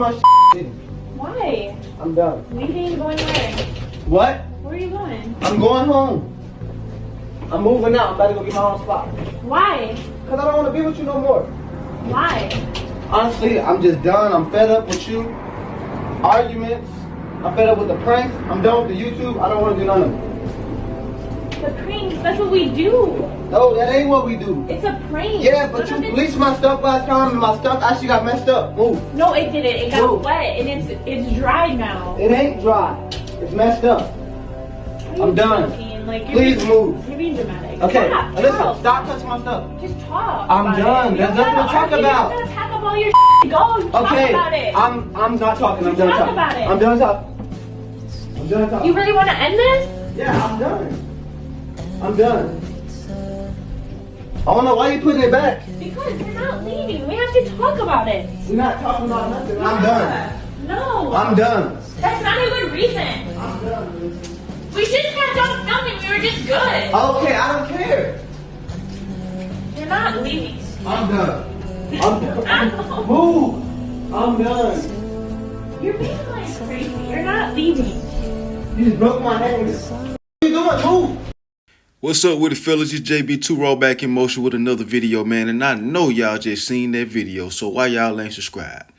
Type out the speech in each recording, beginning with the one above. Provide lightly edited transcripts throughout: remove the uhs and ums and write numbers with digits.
my shit. Why? I'm done. Leaving, going where? What? Where are you going? I'm going home. I'm moving out. I'm about to go get my own spot. Why? Because I don't want to be with you no more. Why? Honestly, I'm just done. I'm fed up with you. Arguments. I'm fed up with the pranks. I'm done with the YouTube. I don't want to do none of it. The pranks, that's what we do. No, that ain't what we do. It's a prank. Yeah, but you bleached my stuff last time and my stuff actually got messed up. Move. No, it didn't. It got Move. wet and it's dry now. It ain't dry. It's messed up. I'm done. Like, Please move. You're being dramatic. Okay, Stop, listen, Charles. stop touching my stuff. Just talk. I'm about done. It. There's nothing to talk about. You're gonna pack up all your Go. Talk Okay, about it. I'm not talking. I'm done Talk talking. about it. I'm done talking. I'm done talking. You really want to end this? Yeah, I'm done. I'm done. I don't know why you putting it back. Because you're not leaving. We have to talk about it. We're not talking about nothing. I'm done. No. I'm done. That's not a good reason. I'm done. We just got done filming. We were just good. Okay, I don't care. You're not leaving. I'm done. I'm done. Move. I'm done. You're being like crazy. You're not leaving. You just broke my hands. What are you doing? Move. What's up with it, fellas? It's JB2 Raw back in motion with another video, man. And I know y'all just seen that video, so why y'all ain't subscribed?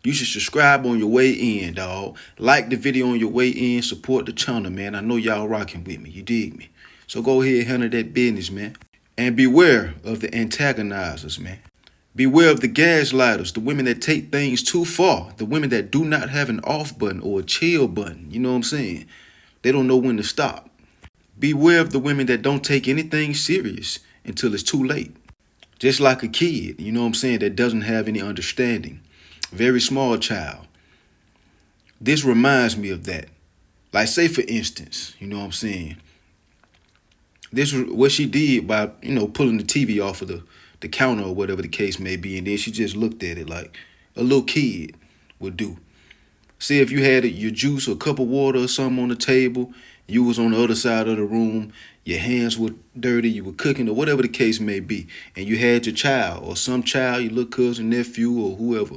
You should subscribe on your way in, dog. Like the video on your way in. Support the channel, man. I know y'all rocking with me. You dig me? So go ahead and handle that business, man. And beware of the antagonizers, man. Beware of the gaslighters, the women that take things too far, the women that do not have an off button or a chill button. You know what I'm saying? They don't know when to stop. Beware of the women that don't take anything serious until it's too late. Just like a kid, you know what I'm saying, that doesn't have any understanding. Very small child. This reminds me of that. Like, say for instance, you know what I'm saying, this was what she did by, you know, pulling the TV off of the counter or whatever the case may be, and then she just looked at it like a little kid would do. See, if you had your juice or a cup of water or something on the table, you was on the other side of the room, your hands were dirty, you were cooking or whatever the case may be, and you had your child or some child, your little cousin, nephew, or whoever.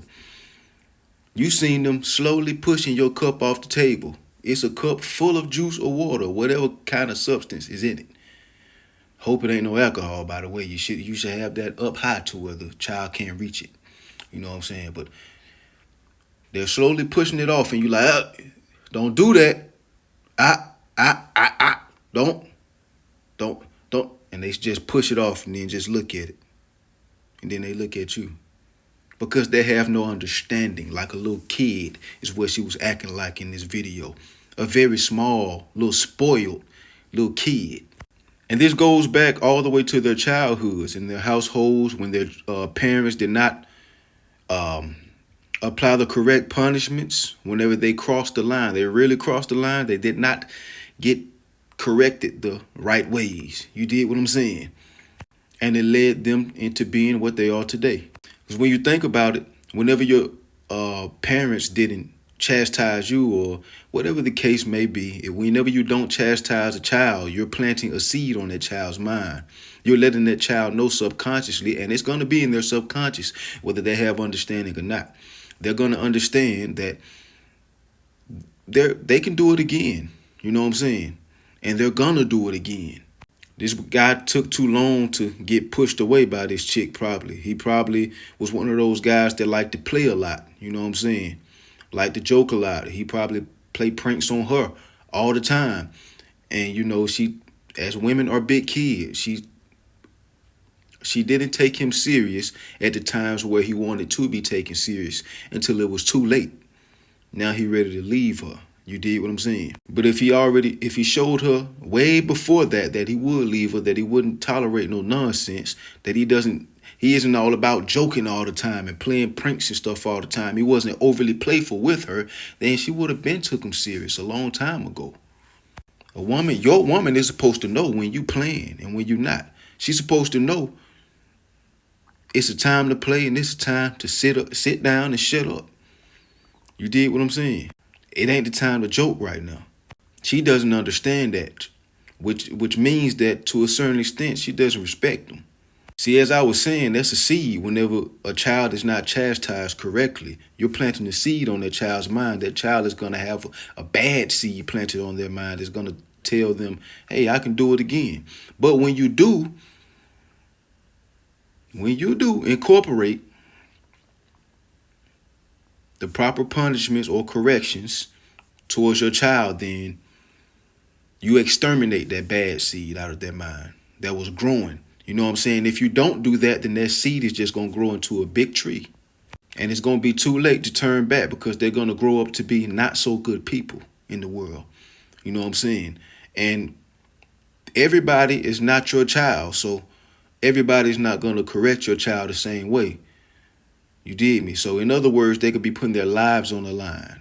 You seen them slowly pushing your cup off the table. It's a cup full of juice or water, whatever kind of substance is in it. Hope it ain't no alcohol, by the way. You should have that up high to where the child can't reach it. You know what I'm saying? But they're slowly pushing it off, and you like, don't do that. Don't. And they just push it off and then just look at it. And then they look at you. Because they have no understanding, like a little kid is what she was acting like in this video. A very small, little spoiled little kid. And this goes back all the way to their childhoods and their households when their parents did not apply the correct punishments whenever they crossed the line. They really crossed the line. They did not get corrected the right ways. You did what I'm saying? And it led them into being what they are today. Because when you think about it, whenever your parents didn't chastise you or whatever the case may be, whenever you don't chastise a child, you're planting a seed on that child's mind. You're letting that child know subconsciously, and it's going to be in their subconscious, whether they have understanding or not. They're going to understand that they can do it again. You know what I'm saying? And they're going to do it again. This guy took too long to get pushed away by this chick probably. He probably was one of those guys that like to play a lot. You know what I'm saying? Like to joke a lot. He probably played pranks on her all the time. And, you know, as women are big kids, she didn't take him serious at the times where he wanted to be taken serious until it was too late. Now he ready to leave her. You did what I'm saying? But if he showed her way before that he would leave her, that he wouldn't tolerate no nonsense, that he isn't all about joking all the time and playing pranks and stuff all the time, he wasn't overly playful with her, then she would have been took him serious a long time ago. Your woman is supposed to know when you playing and when you're not. She's supposed to know it's a time to play and it's a time to sit down and shut up. You did what I'm saying? It ain't the time to joke right now. She doesn't understand that, which means that to a certain extent, she doesn't respect him. See, as I was saying, that's a seed. Whenever a child is not chastised correctly, you're planting a seed on that child's mind. That child is going to have a bad seed planted on their mind. It's going to tell them, hey, I can do it again. But when you do incorporate the proper punishments or corrections towards your child, then you exterminate that bad seed out of their mind that was growing. You know what I'm saying? If you don't do that, then that seed is just going to grow into a big tree. And it's going to be too late to turn back because they're going to grow up to be not so good people in the world. You know what I'm saying? And everybody is not your child. So everybody's not going to correct your child the same way. You did me. So in other words, they could be putting their lives on the line.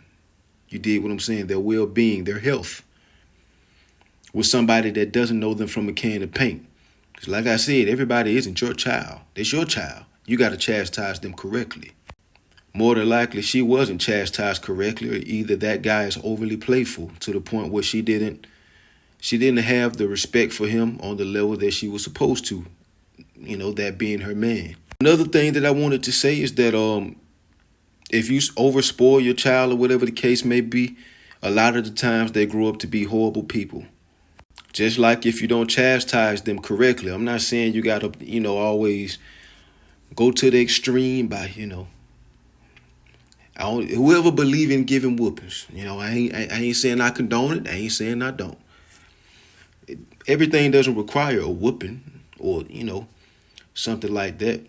You did what I'm saying? Their well-being, their health with somebody that doesn't know them from a can of paint. Because like I said, everybody isn't your child. It's your child. You got to chastise them correctly. More than likely, she wasn't chastised correctly, or either that guy is overly playful to the point where she didn't have the respect for him on the level that she was supposed to, you know, that being her man. Another thing that I wanted to say is that if you overspoil your child or whatever the case may be, a lot of the times they grow up to be horrible people. Just like if you don't chastise them correctly. I'm not saying you got to, you know, always go to the extreme by, you know, whoever believe in giving whoopings. You know, I ain't saying I condone it. I ain't saying I don't. Everything doesn't require a whooping or, you know, something like that.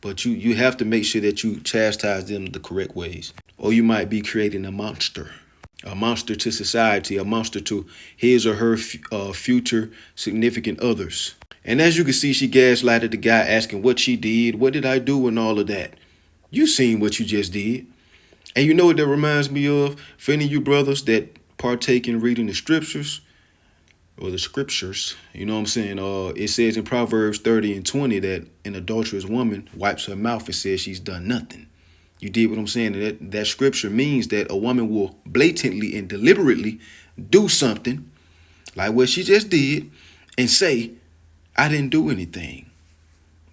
But you have to make sure that you chastise them the correct ways. Or you might be creating a monster to society, a monster to his or her future significant others. And as you can see, she gaslighted the guy asking what she did, what did I do, and all of that. You seen what you just did. And you know what that reminds me of? For any of you brothers that partake in reading the scriptures, or the scriptures, you know what I'm saying? It says in Proverbs 30:20 that an adulterous woman wipes her mouth and says she's done nothing. You did what I'm saying? That scripture means that a woman will blatantly and deliberately do something like what she just did and say, I didn't do anything.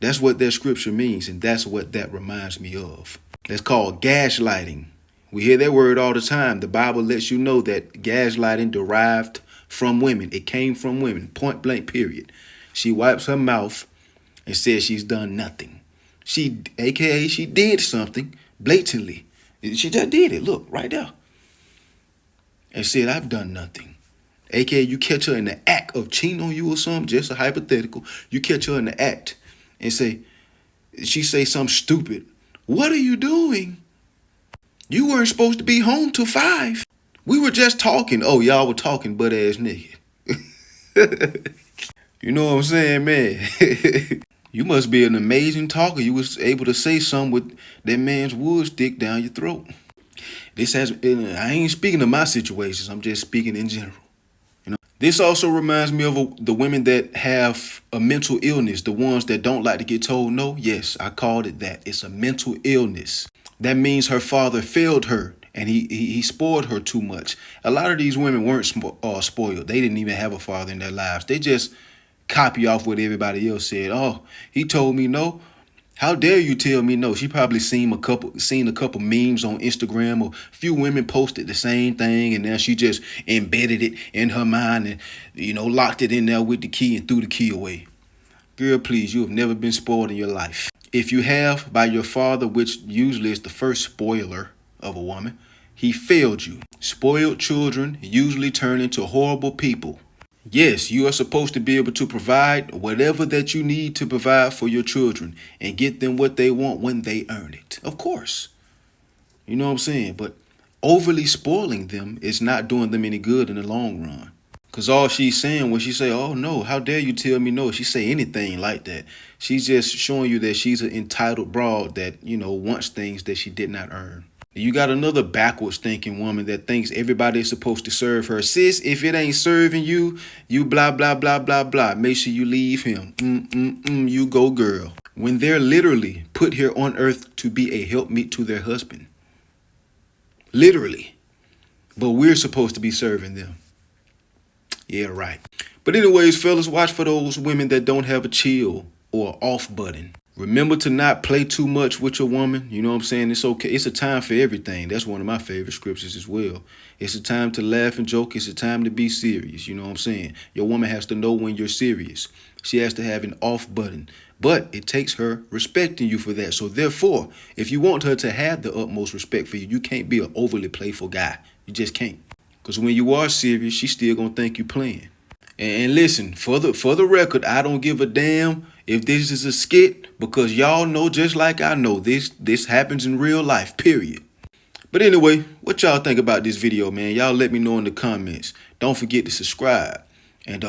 That's what that scripture means, and that's what that reminds me of. That's called gaslighting. We hear that word all the time. The Bible lets you know that gaslighting derived from women. It came from women, point blank, period. She wipes her mouth and says she's done nothing. She did something blatantly. She just did it. Look, right there. And said, I've done nothing. AKA, you catch her in the act of cheating on you or something, just a hypothetical. You catch her in the act and she say something stupid. What are you doing? You weren't supposed to be home till 5. We were just talking. Oh, y'all were talking butt ass nigga. You know what I'm saying, man? You must be an amazing talker. You was able to say something with that man's wood stick down your throat. I ain't speaking of my situations. I'm just speaking in general. You know, this also reminds me of the women that have a mental illness, the ones that don't like to get told no. Yes, I called it that. It's a mental illness. That means her father failed her and he spoiled her too much. A lot of these women weren't spoiled. They didn't even have a father in their lives. They just copy off what everybody else said. Oh, he told me no. How dare you tell me no? She probably seen a couple memes on Instagram, or a few women posted the same thing, and now she just embedded it in her mind and, you know, locked it in there with the key and threw the key away. Girl, please, you have never been spoiled in your life. If you have, by your father, which usually is the first spoiler of a woman, he failed you. Spoiled children usually turn into horrible people. Yes, you are supposed to be able to provide whatever that you need to provide for your children and get them what they want when they earn it. Of course. You know what I'm saying? But overly spoiling them is not doing them any good in the long run. Because all she's saying when she say, oh, no, how dare you tell me no? She say anything like that. She's just showing you that she's an entitled broad that, you know, wants things that she did not earn. You got another backwards thinking woman that thinks everybody is supposed to serve her. Sis, if it ain't serving you, you blah, blah, blah, blah, blah. Make sure you leave him. You go, girl. When they're literally put here on earth to be a helpmeet to their husband. Literally. But we're supposed to be serving them. Yeah, right. But anyways, fellas, watch for those women that don't have a chill or an off button. Remember to not play too much with your woman. You know what I'm saying? It's okay. It's a time for everything. That's one of my favorite scriptures as well. It's a time to laugh and joke. It's a time to be serious. You know what I'm saying? Your woman has to know when you're serious. She has to have an off button. But it takes her respecting you for that. So therefore, if you want her to have the utmost respect for you, you can't be an overly playful guy. You just can't. Because when you are serious, she's still going to think you playing. And listen, for the record, I don't give a damn if this is a skit, because y'all know just like I know, this happens in real life, period. But anyway, what y'all think about this video, man? Y'all let me know in the comments. Don't forget to subscribe and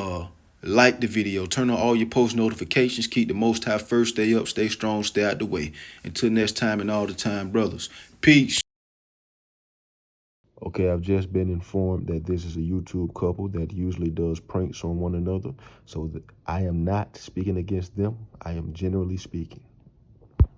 like the video. Turn on all your post notifications. Keep the Most High first. Stay up, stay strong, stay out the way. Until next time and all the time, brothers. Peace. Okay, I've just been informed that this is a YouTube couple that usually does pranks on one another. So I am not speaking against them. I am generally speaking.